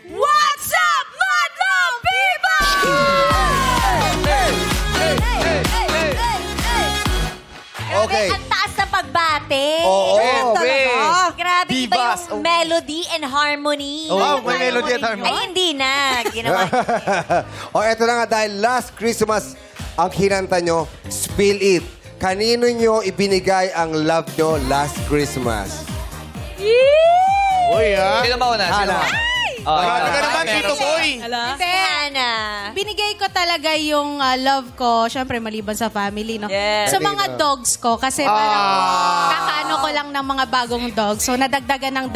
What's up, Madlang people? Okay. Ang taas ng pagbate. Oo. Grabe, iba Divas. yung melody and harmony. Oh, may melody and harmony. Ay, hindi na. Ginawa. O, eto na nga, dahil last Christmas, ang kinanta nyo, Spill It. Kanino nyo ibinigay ang love nyo last Christmas? Uy, ha? Sino mauna? Sino Hana. mauna? Grabe ka naman, Tito Boy. Si Hana. Binigay ko talaga yung love ko, syempre maliban sa family, no? Yes. Sa mga dogs ko, kasi parang kakaano ko lang ng mga bagong dogs. So, nadagdagan ng 2.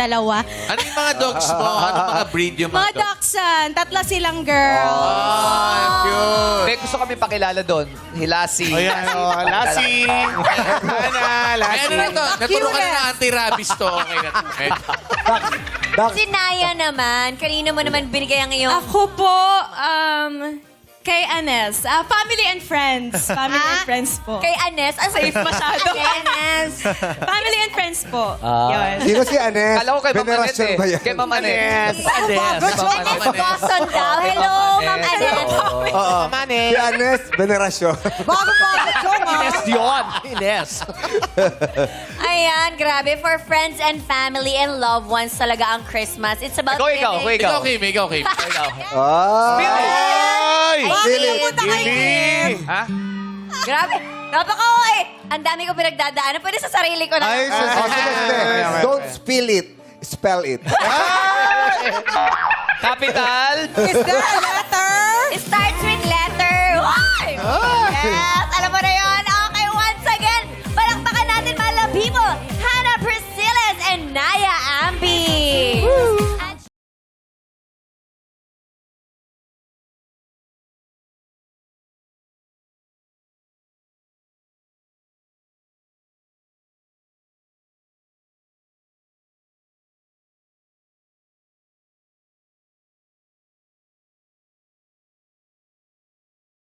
Ano yung mga dogs mo? Ano mga breed yung Mga mga dogs? dachshund, 3 silang girls. Cute. May gusto kami pakilala doon. Hilasi. Ayan, Lassie. Hana, Ay, Lassie. ano na to? Naturo ka na ng anti-rabies to. Okay na to. Si Naya naman. Kanino mo naman binigay ang iyong... Ako po, kay Anes. Family and friends. Family and friends po. Kay Anes. Ang safe masyado. Kay Anes. Family and friends po. Yun. Sino si Anes? Kala ko kay Ma'am Anet Venerasyon eh. ba yan? Kay Ma'am Anet. Anes Boston daw. Hello, Ma'am Anes. Oo. Si Anes, venerasyon. Ines yun. Ines. Ayan, grabe. For friends and family and loved ones talaga ang Christmas. It's about Ikaw. Ikaw, Kim. Ikaw, Kim. Ay! Philip. Ha? Grabe. Ang dami ko pinagdadaanan. Pwede sa sarili ko na. Ay, Oh, sige, sige. Don't spill it. Spell it. Capital.